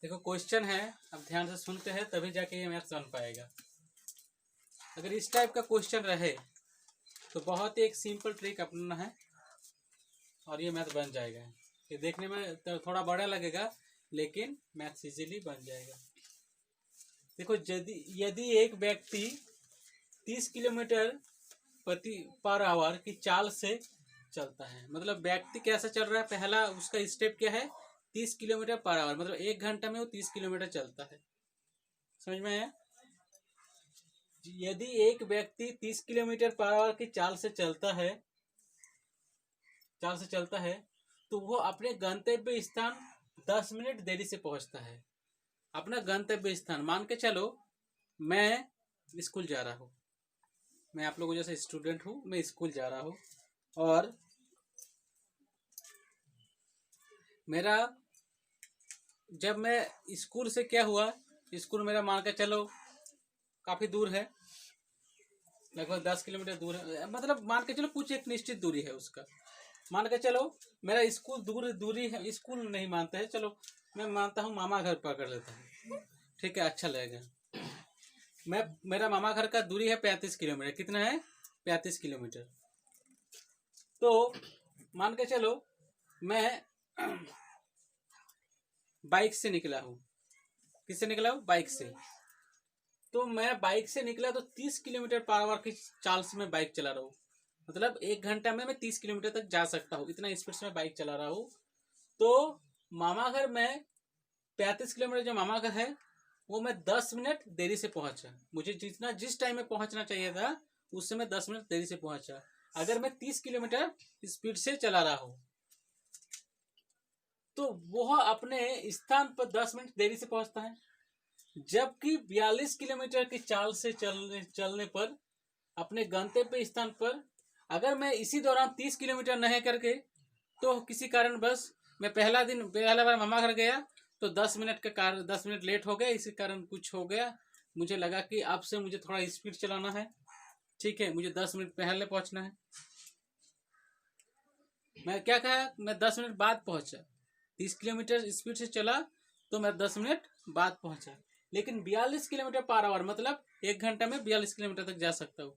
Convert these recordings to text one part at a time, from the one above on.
देखो क्वेश्चन है, अब ध्यान से सुनते हैं तभी जाके ये मैथ्स बन पाएगा। अगर इस टाइप का क्वेश्चन रहे तो बहुत ही एक सिंपल ट्रिक अपनाना है और ये मैथ बन जाएगा। ये देखने में तो थोड़ा बड़ा लगेगा लेकिन मैथ्स इजीली बन जाएगा। देखो यदि एक व्यक्ति 30 किलोमीटर पर आवर की चाल से चलता है, मतलब व्यक्ति कैसा चल रहा है, पहला उसका स्टेप क्या है 30 किलोमीटर पर आवर, मतलब 1 घंटा में वो 30 किलोमीटर चलता है। समझ में आया? यदि एक व्यक्ति 30 किलोमीटर पर आवर की चाल से चलता है तो वो अपने गंतव्य स्थान 10 मिनट देरी से पहुंचता है। अपना गंतव्य स्थान मान के चलो, मैं स्कूल जा रहा हूँ, मैं आप लोगों जैसे स्टूडेंट हूँ, मैं स्कूल जा रहा हूँ और मेरा जब मैं स्कूल से क्या हुआ, स्कूल मेरा मान के चलो काफ़ी दूर है, लगभग 10 किलोमीटर दूर है, मतलब मान के चलो कुछ एक निश्चित दूरी है उसका। मान के चलो मेरा स्कूल दूरी है, स्कूल नहीं मानते हैं, चलो मैं मानता हूँ मामा घर पकड़ लेता हूँ, ठीक है, अच्छा लगेगा। मेरा मामा घर का दूरी है 35 किलोमीटर। कितना है? 35 किलोमीटर। तो मान के चलो मैं बाइक से निकला हूँ। किससे निकला हूँ? बाइक से। तो मैं बाइक से निकला तो 30 किलोमीटर पर आवर की चाल से मैं बाइक चला रहा हूँ, मतलब 1 घंटा में मैं 30 किलोमीटर तक जा सकता हूँ, इतना स्पीड से मैं बाइक चला रहा हूँ। तो मामा घर में 35 किलोमीटर जो मामा घर है वो मैं 10 मिनट देरी से पहुंचा। मुझे जिस टाइम में पहुंचना चाहिए था उससे मैं 10 मिनट देरी से पहुंचा। अगर मैं 30 किलोमीटर स्पीड से चला रहा हूँ तो वह अपने स्थान पर 10 मिनट देरी से पहुंचता है, जबकि 42 किलोमीटर की चाल से चलने पर अपने गंतव्य स्थान पर अगर मैं इसी दौरान 30 किलोमीटर नहीं करके, तो किसी कारण बस मैं पहला बार मामा घर गया तो 10 मिनट का कारण 10 मिनट लेट हो गया, इसी कारण कुछ हो गया, मुझे लगा कि अब से मुझे थोड़ा स्पीड चलाना है, ठीक है, मुझे 10 मिनट पहले पहुंचना है। मैं क्या कहा, मैं 10 मिनट बाद पहुंचा। 30 किलोमीटर स्पीड से चला तो मैं 10 मिनट बाद पहुंचा, लेकिन 42 किलोमीटर पर आवर मतलब 1 घंटा में 42 किलोमीटर तक जा सकता हूँ।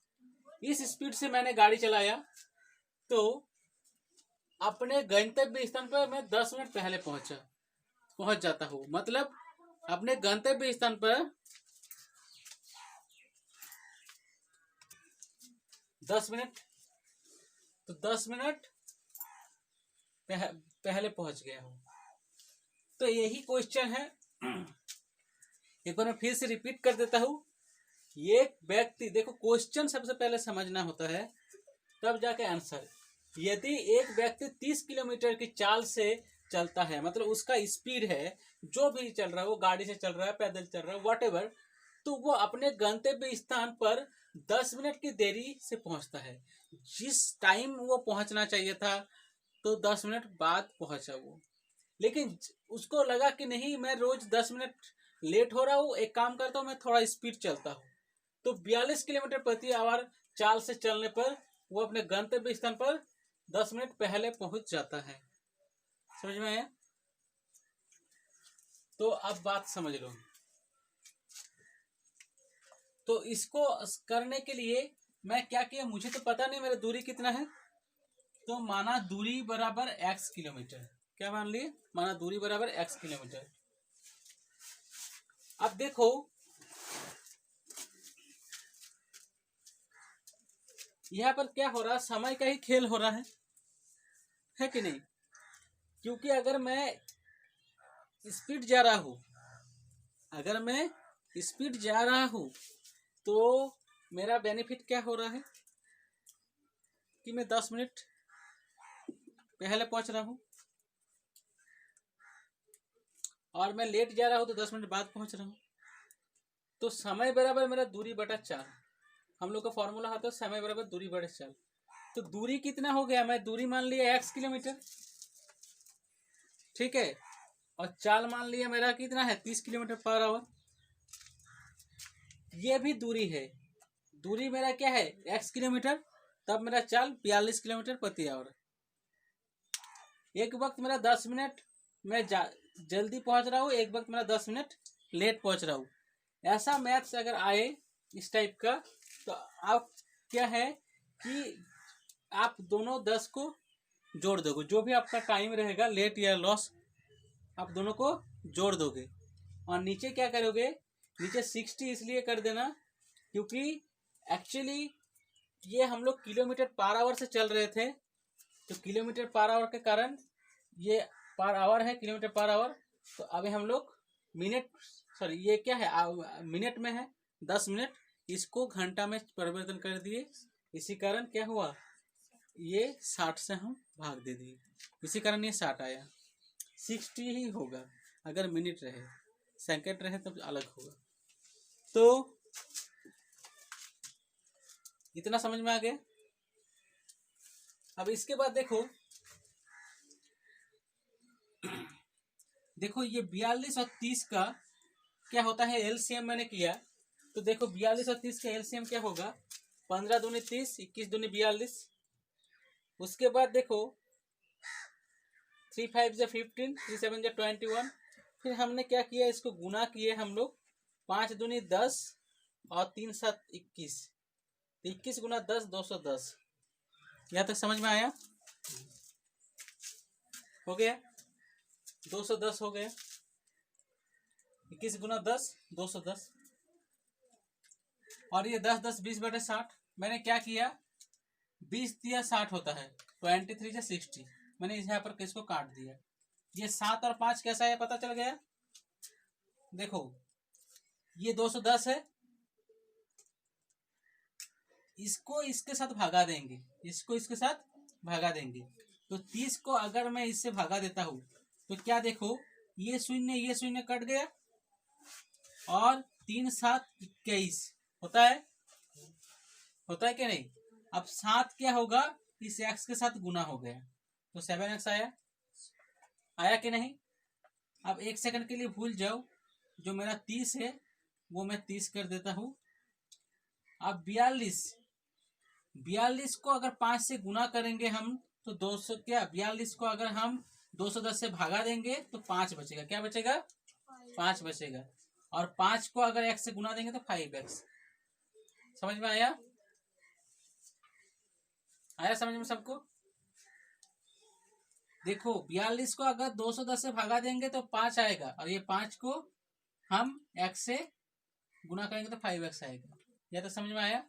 इस स्पीड से मैंने गाड़ी चलाया तो अपने गंतव्य स्थान पर मैं 10 मिनट पहले पहुंच जाता हूँ, मतलब अपने गंतव्य स्थान पर 10 मिनट, तो 10 मिनट पहले पहुंच गया हूँ। तो यही क्वेश्चन है, एक बार मैं फिर से रिपीट कर देता हूँ। ये व्यक्ति, देखो क्वेश्चन सबसे पहले समझना होता है तब जाके आंसर। यदि एक व्यक्ति 30 किलोमीटर की चाल से चलता है, मतलब उसका स्पीड है, जो भी चल रहा है, वो गाड़ी से चल रहा है, पैदल चल रहा है, व्हाटएवर, तो वो अपने गंतव्य स्थान पर 10 मिनट की देरी से पहुंचता है। जिस टाइम वो पहुंचना चाहिए था तो 10 मिनट बाद पहुंचा वो, लेकिन उसको लगा कि नहीं, मैं रोज 10 मिनट लेट हो रहा हूँ, एक काम करता हूँ मैं थोड़ा स्पीड चलता हूँ, तो 42 किलोमीटर प्रति आवर चाल से चलने पर वो अपने गंतव्य स्थान पर 10 मिनट पहले पहुंच जाता है। समझ में आया? तो अब बात समझ लो। तो इसको करने के लिए मैं क्या किया, मुझे तो पता नहीं मेरा दूरी कितना है, तो माना दूरी बराबर x किलोमीटर। क्या मान लिए? माना दूरी बराबर x किलोमीटर। अब देखो यहाँ पर क्या हो रहा है, समय का ही खेल हो रहा है कि नहीं? क्योंकि अगर मैं स्पीड जा रहा हूँ, अगर मैं स्पीड जा रहा हूँ तो मेरा बेनिफिट क्या हो रहा है कि मैं 10 मिनट पहले पहुंच रहा हूँ, और मैं लेट जा रहा हूँ तो 10 मिनट बाद पहुंच रहा हूँ। तो समय बराबर मेरा दूरी बटा 4, हम लोग का फॉर्मूला आता है समय बराबर दूरी बटा 4। तो दूरी कितना हो गया, मैं दूरी मान लिया x किलोमीटर, ठीक है, और चाल मान लिया मेरा कितना है 30 किलोमीटर पर आवर। ये भी दूरी है, दूरी मेरा क्या है x किलोमीटर, तब मेरा चाल 42 किलोमीटर प्रति आवर। एक वक्त मेरा 10 मिनट मैं जल्दी पहुंच रहा हूँ, एक वक्त मेरा 10 मिनट लेट पहुंच रहा हूँ। ऐसा मैथ्स अगर आए इस टाइप का, तो आप क्या है कि आप दोनों 10 को जोड़ दोगे, जो भी आपका टाइम रहेगा लेट या लॉस आप दोनों को जोड़ दोगे। और नीचे क्या करोगे, नीचे 60 इसलिए कर देना क्योंकि एक्चुअली ये हम लोग किलोमीटर पर आवर से चल रहे थे, तो किलोमीटर पर आवर के कारण ये पर आवर है, किलोमीटर पर आवर। तो अभी हम लोग ये क्या है, मिनट में है, 10 मिनट, इसको घंटा में परिवर्तन कर दिए। इसी कारण क्या हुआ, ये 60 से हम भाग दे दिए, इसी कारण ये 60 आया। 60 ही होगा, अगर मिनट रहे, सेकंड रहे तब अलग होगा। तो इतना समझ में आ गया। अब इसके बाद देखो ये 42 और 30 का क्या होता है, एलसीएम मैंने किया। तो देखो 42 और 30 का एलसीएम क्या होगा, 15 दूनी 30, 21 दूनी 42। उसके बाद देखो 3 5 जा 15, 3 7 जा 21। फिर हमने क्या किया, इसको गुना किए हम लोग, 5 दूनी 10 और 3 7 21, 21 गुना 10 210। यहाँ तक समझ में आया, हो गया 210 हो गया, 21 गुना 10 210। और ये 10 10 20/60। मैंने क्या किया, 20 दिया 60 होता है, 23 से 60, मैंने यहाँ पर किसको काट दिया। ये 7 और 5 कैसा है पता चल गया। देखो ये 210 है, इसको इसके साथ भागा देंगे, इसको इसके साथ भागा देंगे। तो 30 को अगर मैं इससे भागा देता हूं तो क्या देखो, ये शून्य कट गया, और 3 7 21 होता है क्या नहीं। अब 7 क्या होगा, इस x के साथ गुना हो गया, तो 7x आया कि नहीं। अब 1 सेकंड के लिए भूल जाओ, जो मेरा 30 है वो मैं 30 कर देता हूं। अब 42 को अगर 5 से गुना करेंगे हम तो 200 क्या, 42 को अगर हम 210 से भागा देंगे तो 5 बचेगा। क्या बचेगा, 5 बचेगा। और 5 को अगर x से गुना देंगे तो 5x। समझ में आया समझ में सबको। देखो 42 को अगर 210 से भागा देंगे तो 5 आएगा, और ये 5 को हम x से गुना करेंगे तो 5x आएगा। यह तो समझ में आया।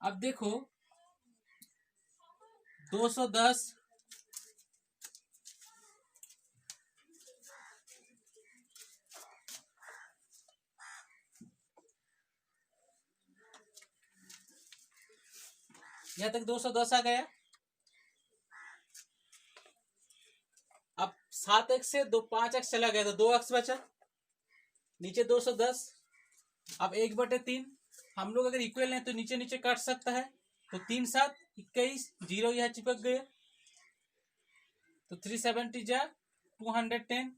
अब देखो 210 यहां तक 210 आ गया। अब 7x से 5x चला गया तो 2x बचा, नीचे 210। अब 1/3 हम लोग अगर इक्वल है तो नीचे नीचे काट सकता है, तो 3 7 21, 0 यह चिपक गया, तो 370 जा 210।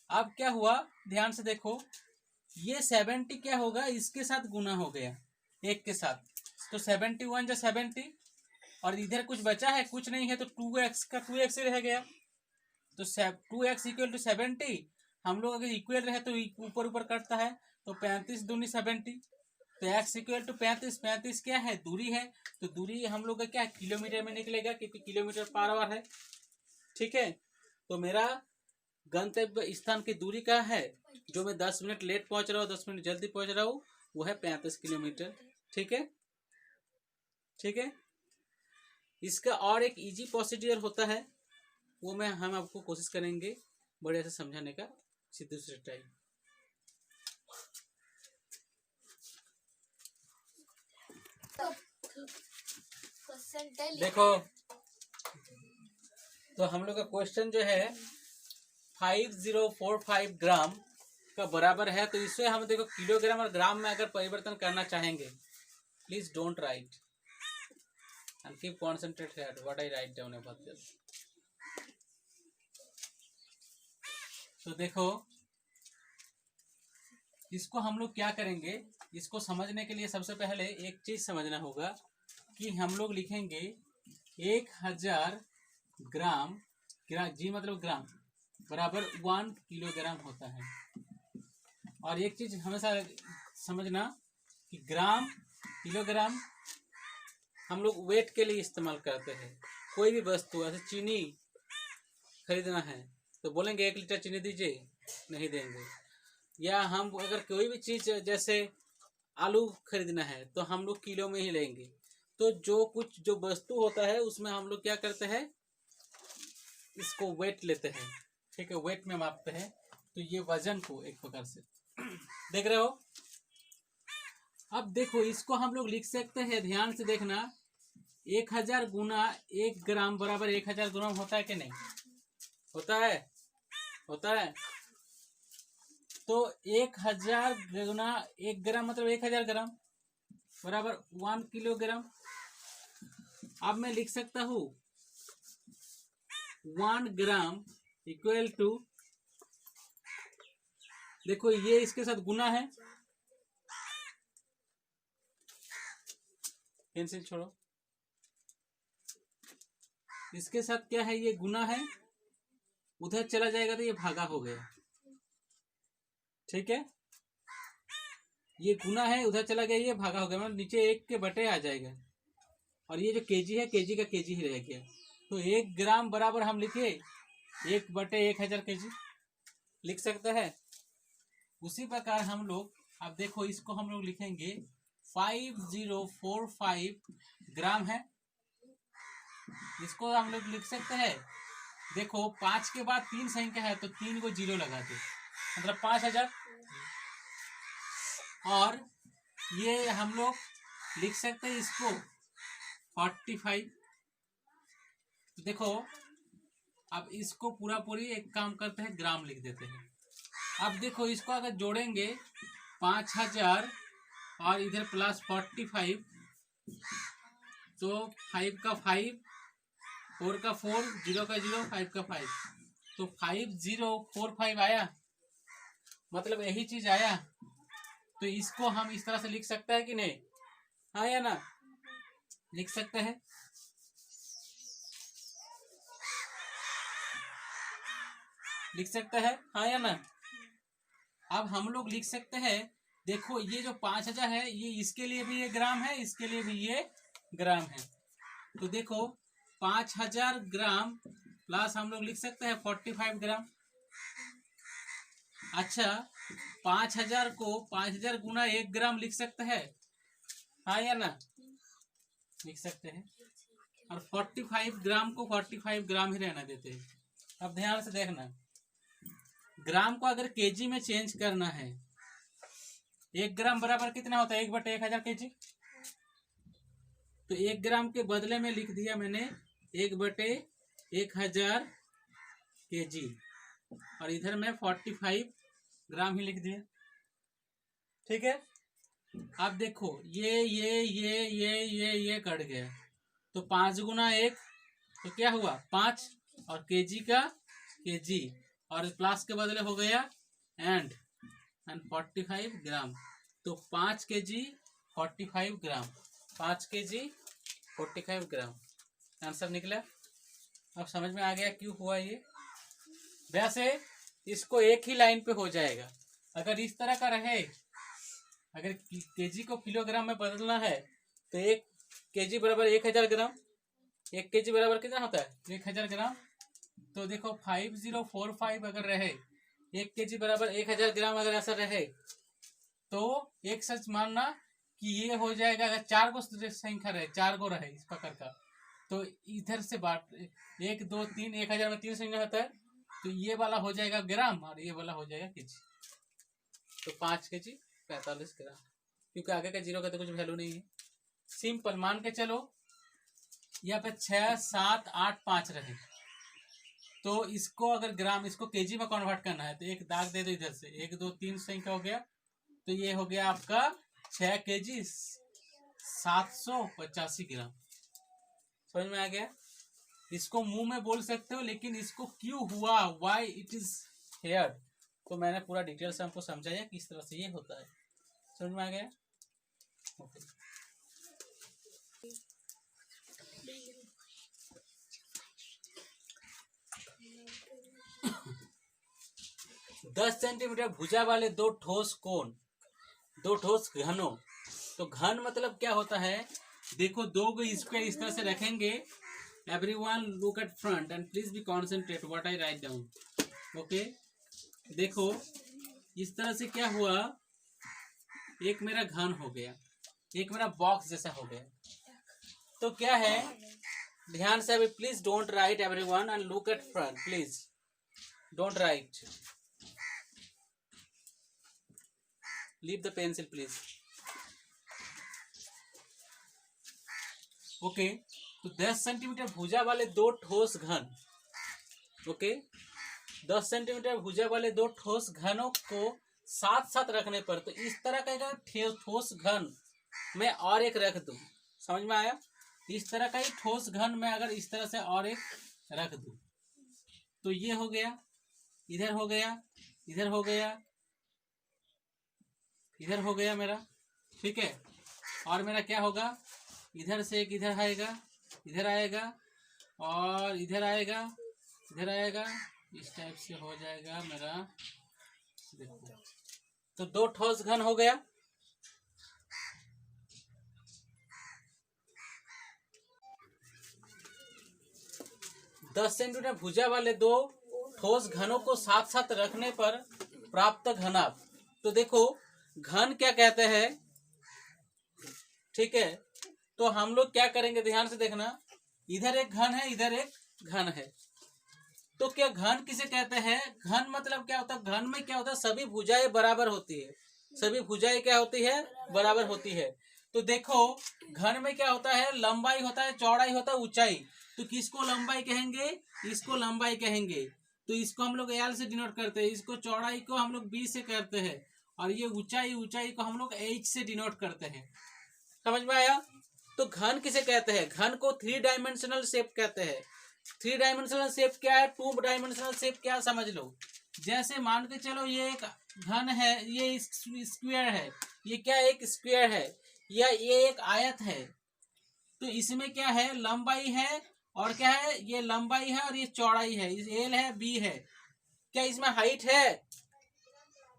अब क्या हुआ, ध्यान से देखो, ये 70 क्या होगा, इसके साथ गुना हो गया एक के साथ, तो 71 जा 70, और इधर कुछ बचा है, कुछ नहीं है, तो 2x का 2x ही रह गया, तो 2x इक्वल टू 70। हम लोग अगर इक्वल रहे तो ऊपर ऊपर कटता है, तो 35 दूनी 70, तो x इक्वल टू 35। 35 क्या है, दूरी है, तो दूरी हम लोग का क्या किलोमीटर में निकलेगा, क्योंकि किलोमीटर पर आवर है। ठीक है, तो मेरा गंतव्य स्थान की दूरी का है, जो मैं 10 मिनट लेट पहुंच रहा हूँ 10 मिनट जल्दी पहुंच रहा हूँ, वो है 35 किलोमीटर। ठीक है, ठीक है। इसका और एक इजी प्रोसीजर होता है, वो हम आपको कोशिश करेंगे बढ़िया से समझाने का दूसरे टाइम। देखो तो हम लोग का क्वेश्चन जो है 5045 ग्राम का बराबर है, तो इससे हम देखो किलोग्राम और ग्राम में अगर परिवर्तन करना चाहेंगे, please don't write and keep concentrated what I write down about this. तो देखो इसको हम लोग क्या करेंगे, इसको समझने के लिए सबसे पहले एक चीज समझना होगा कि हम लोग लिखेंगे 1000 ग्राम जी मतलब ग्राम बराबर 1 किलोग्राम होता है। और एक चीज हमेशा समझना कि ग्राम किलोग्राम हम लोग वेट के लिए इस्तेमाल करते हैं। कोई भी वस्तु, ऐसे चीनी खरीदना है तो बोलेंगे 1 लीटर चीनी दीजिए, नहीं देंगे। या हम अगर कोई भी चीज जैसे आलू खरीदना है तो हम लोग किलो में ही लेंगे। तो जो वस्तु होता है उसमें हम लोग क्या करते हैं, इसको वेट लेते हैं, ठीक है, वेट में मापते हैं। तो ये वजन को एक प्रकार से देख रहे हो। अब देखो इसको हम लोग लिख सकते हैं, ध्यान से देखना, 1000 गुना 1 ग्राम बराबर 1000 ग्राम होता है कि नहीं होता है? होता है। तो 1000 गुना 1 ग्राम मतलब 1000 ग्राम बराबर 1 किलोग्राम। अब मैं लिख सकता हूँ 1 ग्राम इक्वल टू, देखो ये इसके साथ गुना है, पेंसिल छोड़ो, इसके साथ क्या है, ये गुना है, उधर चला जाएगा तो ये भागा हो गया, ठीक है। ये गुना है, उधर चला गया, ये भागा हो गया, मतलब नीचे 1 के बटे आ जाएगा। और ये जो केजी है, केजी का केजी ही रह गया। तो 1 ग्राम बराबर हम लिखे 1 बटे 1000 केजी, लिख सकते हैं। उसी प्रकार हम लोग, अब देखो इसको हम लोग लिखेंगे 5045 ग्राम है, इसको हम लोग लिख सकते हैं। देखो 5 के बाद 3 संख्या है तो 3 को 0 लगा दो, मतलब 5000। और ये हम लोग लिख सकते हैं इसको 45। देखो अब इसको पूरा पूरी एक काम करते हैं, ग्राम लिख देते हैं। अब देखो इसको अगर जोड़ेंगे 5000 और इधर प्लस 45, तो 5 का 5, 4 का 4, 0 का 0, 5 का 5, तो 5045 आया, मतलब यही चीज आया। तो इसको हम इस तरह से लिख सकते हैं कि नहीं, हाँ या ना, लिख सकते हैं। लिख सकते हैं, हाँ या ना। अब हम लोग लिख सकते हैं, देखो ये जो 5000 है ये इसके लिए भी ये ग्राम है, इसके लिए भी ये ग्राम है। तो देखो 5000 ग्राम प्लस हम लोग लिख सकते हैं 45 ग्राम। अच्छा 5000 को 5000 गुना 1 ग्राम लिख सकते हैं, हाँ या ना, लिख सकते हैं। और 45 ग्राम को 45 ग्राम ही रहना देते हैं। अब ध्यान से देखना, ग्राम को अगर केजी में चेंज करना है, 1 ग्राम बराबर कितना होता है, 1 बटे 1000 केजी। तो 1 ग्राम के बदले में लिख दिया मैंने 1 बटे 1000 केजी, और इधर मैं 45 ग्राम ही लिख दिया, ठीक है। अब देखो ये कट गया, तो 5 गुना 1 तो क्या हुआ 5, और केजी का केजी, और प्लस के बदले हो गया एंड 45 ग्राम। तो 5 केजी 45 ग्राम, 5 केजी 45 ग्राम आंसर निकला। अब समझ में आ गया क्यों हुआ ये। वैसे इसको एक ही लाइन पे हो जाएगा, अगर इस तरह का रहे, अगर केजी को किलोग्राम में बदलना है तो 1 केजी बराबर 1000 ग्राम, 1 केजी बराबर कितना होता है 1000 ग्राम। तो देखो 5045 अगर रहे, 1 केजी बराबर 1000 ग्राम अगर ऐसा रहे, तो एक सच मानना कि ये हो जाएगा, अगर 4 को संख्या रहे, 4 को रहे इस प्रकार का, तो इधर से बांट 1 2 3, 1000 में 3 संख्या होता है, तो ये वाला हो जाएगा ग्राम और ये वाला हो जाएगा केजी। तो 5 केजी 45 ग्राम, क्योंकि आगे का 0 का तो कुछ वैल्यू नहीं है। सिंपल मान के चलो, यहाँ पे 6 7 8 5 रहे, तो इसको अगर ग्राम, इसको केजी में कन्वर्ट करना है तो एक दाग दे दो इधर से, 1 2 3 संख्या हो गया, तो ये हो गया आपका 6 केजी 785 ग्राम। समझ में आ गया। इसको मुंह में बोल सकते हो, लेकिन इसको क्यों हुआ, व्हाई इट इज हेयर, तो मैंने पूरा डिटेल से हमको समझाया किस तरह से ये होता है। समझ में आ गया। ओके। 10 सेंटीमीटर भुजा वाले दो ठोस कोण, दो ठोस घनों। तो घन मतलब क्या होता है, देखो दो को स्क्वायर इस तरह से रखेंगे। Everyone look at front end please be concentrate what I write down. Okay, देखो इस तरह से क्या हुआ, एक मेरा घन हो गया, एक मेरा बॉक्स जैसा हो गया। तो क्या है, ध्यान से अभी please don't write everyone and look at front, please don't write, leave the pencil please. Okay, तो 10 सेंटीमीटर भुजा वाले दो ठोस घन, ओके 10 सेंटीमीटर भुजा वाले दो ठोस घनों को साथ साथ रखने पर, तो इस तरह का ठोस घन मैं और एक रख दूं, समझ में आया? इस तरह का ही ठोस घन मैं अगर इस तरह से और एक रख दूं, तो ये हो गया, इधर हो गया, इधर हो गया, इधर हो गया मेरा, ठीक है। और मेरा क्या होगा, इधर से एक इधर आएगा, इधर आएगा और इधर आएगा, इधर आएगा, इस टाइप से हो जाएगा मेरा। देखो, तो दो ठोस घन हो गया। दस सेंटीमीटर भुजा वाले दो ठोस घनों को साथ साथ रखने पर प्राप्त घनाभ। तो देखो घन क्या कहते हैं, ठीक है। तो हम लोग क्या करेंगे, ध्यान से देखना, इधर एक घन है, इधर एक घन है। तो क्या घन किसे कहते हैं, घन मतलब क्या होता है, घन में क्या होता है, सभी भुजाएं बराबर होती है, सभी भुजाएं क्या होती है, बराबर होती है। तो देखो घन में क्या होता है, लंबाई होता है, चौड़ाई होता है, ऊंचाई। तो किसको लंबाई कहेंगे, इसको लंबाई कहेंगे। तो इसको हम लोग एल से डिनोट करते हैं, इसको चौड़ाई को हम लोग बी से करते हैं, और ये ऊंचाई, ऊंचाई को हम लोग एच से डिनोट करते हैं। समझ में आया? तो घन किसे कहते हैं, घन को 3 डायमेंशनल शेप कहते हैं। 3 डायमेंशनल शेप क्या है, 2 डायमेंशनल शेप क्या है, समझ लो। जैसे मान के चलो ये एक घन है, ये स्क्वायर है, ये क्या एक स्क्वायर है, या ये एक आयत है। तो इसमें क्या है, लंबाई है और क्या है, ये लंबाई है और ये चौड़ाई है, एल है, बी है। क्या इसमें हाइट है,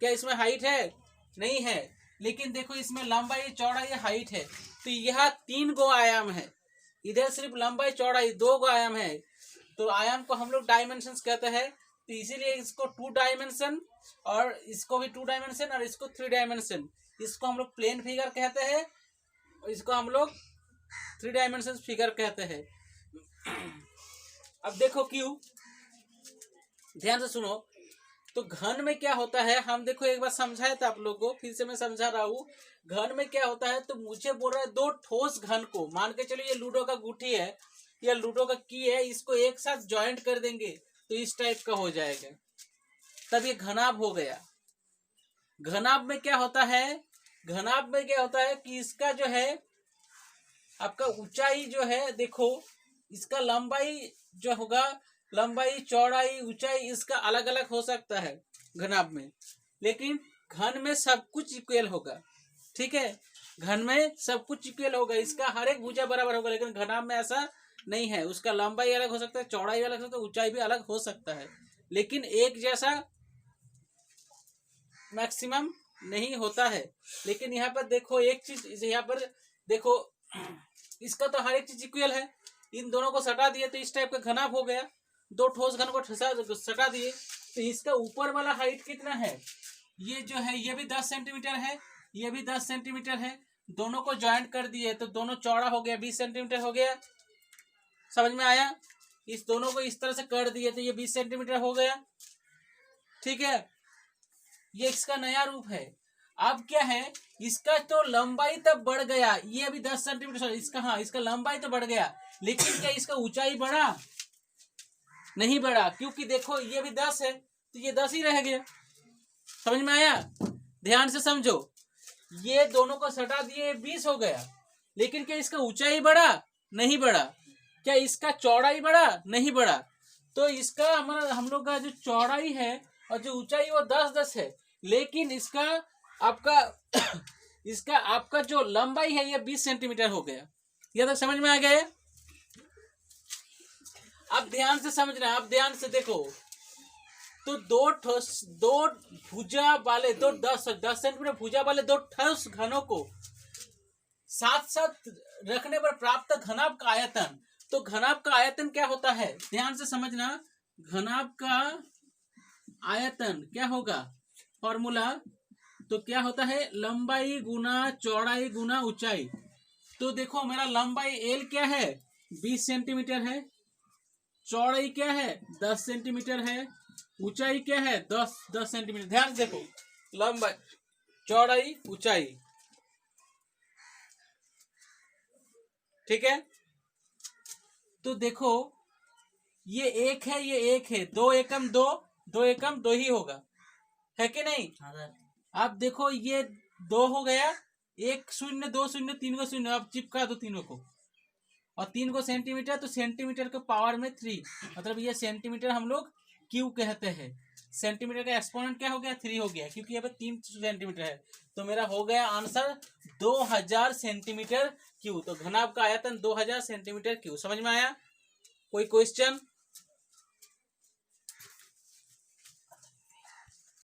क्या इसमें हाइट है, नहीं है। लेकिन देखो इसमें लंबाई, चौड़ाई, हाइट है। तो यह 3 गो आयाम है, इधर सिर्फ लंबाई चौड़ाई 2 गो आयाम है। तो आयाम को हम लोग डायमेंशन कहते हैं। तो इसीलिए इसको 2 डायमेंशन, और इसको भी 2 डायमेंशन, और इसको 3 डायमेंशन। इसको हम लोग प्लेन फिगर कहते हैं, और इसको हम लोग 3 डायमेंशन फिगर कहते हैं। अब देखो क्यों, ध्यान से सुनो। तो घन में क्या होता है, हम देखो एक बार समझाया था आप लोगों को, फिर से मैं समझा रहा हूँ। घन में क्या होता है, तो मुझे बोल रहा है दो ठोस घन को, मान के चलो ये लूडो का गुठी है या लूडो का की है, इसको एक साथ ज्वाइंट कर देंगे तो इस टाइप का हो जाएगा, तब ये घनाभ हो गया। घनाभ में क्या होता है, घनाभ में क्या होता है कि इसका जो है आपका ऊंचाई जो है, देखो इसका लंबाई जो होगा, लंबाई, चौड़ाई, ऊंचाई इसका अलग अलग हो सकता है घनाभ में, लेकिन घन में सब कुछ इक्वल होगा, ठीक है। घन में सब कुछ इक्वल होगा, इसका हर एक भुजा बराबर होगा। लेकिन घनाभ में ऐसा नहीं है, उसका लंबाई अलग हो सकता है, चौड़ाई अलग हो सकता है, ऊंचाई भी अलग हो सकता है, लेकिन एक जैसा मैक्सिमम नहीं होता है। लेकिन यहाँ पर देखो एक चीज, यहाँ पर देखो इसका तो हर एक चीज इक्वल है, इन दोनों को सटा दिए तो इस टाइप का घनाभ हो गया। दो ठोस घन को सटा दिए तो इसका ऊपर वाला हाइट कितना है, ये जो है ये भी 10 सेंटीमीटर है, ये भी 10 सेंटीमीटर है। दोनों को ज्वाइंट कर दिए तो दोनों चौड़ा हो गया, 20 सेंटीमीटर हो गया। समझ में आया? इस दोनों को इस तरह से कर दिए तो ये 20 सेंटीमीटर हो गया, ठीक है। ये इसका नया रूप है। अब क्या है, इसका तो लंबाई तब बढ़ गया, ये अभी 10 सेंटीमीटर इसका, हाँ इसका लंबाई तो बढ़ गया, लेकिन क्या इसका ऊंचाई बढ़ा, नहीं बढ़ा, क्योंकि देखो ये भी 10 है तो ये 10 ही रह गया। समझ में आया? ध्यान से समझो, ये दोनों को सटा दिए 20 हो गया, लेकिन क्या इसका ऊंचाई बढ़ा, नहीं बढ़ा। क्या इसका चौड़ाई बढ़ा, नहीं बढ़ा। तो इसका हमारा हम लोग का जो चौड़ाई है और जो ऊंचाई वो 10-10 है, लेकिन इसका आपका इसका आपका जो लंबाई है ये 20 सेंटीमीटर हो गया। ये तो समझ में आ गया। अब ध्यान से समझना, अब ध्यान से देखो, तो दो भुजा वाले दो 10 सेंटीमीटर भुजा वाले दो ठोस घनों को साथ साथ रखने पर प्राप्त घनाभ का आयतन। तो घनाभ का आयतन क्या होता है, ध्यान से समझना। घनाभ का आयतन क्या होगा, फॉर्मूला तो क्या होता है, लंबाई गुना चौड़ाई गुना ऊंचाई। तो देखो मेरा लंबाई एल क्या है 20 सेंटीमीटर है, चौड़ाई क्या है 10 सेंटीमीटर है, ऊंचाई क्या है 10 सेंटीमीटर। ध्यान से देखो, लंबाई चौड़ाई ऊंचाई, ठीक है। तो देखो ये एक है, ये एक है, 2 एकम 2, 2 एकम 2 ही होगा, है कि नहीं। अब देखो ये 2 हो गया, 1 0 2 0 3 को 0, अब चिपका दो तीनों को, और 3 को सेंटीमीटर, तो सेंटीमीटर के पावर में 3, मतलब ये सेंटीमीटर हम लोग क्यू कहते हैं। सेंटीमीटर का एक्सपोनेंट क्या हो गया 3 हो गया, क्योंकि यहाँ पे 3 सेंटीमीटर है। तो मेरा हो गया आंसर 2000 सेंटीमीटर क्यू। तो घनाभ का आयतन 2000 सेंटीमीटर क्यू। समझ में आया? कोई क्वेश्चन?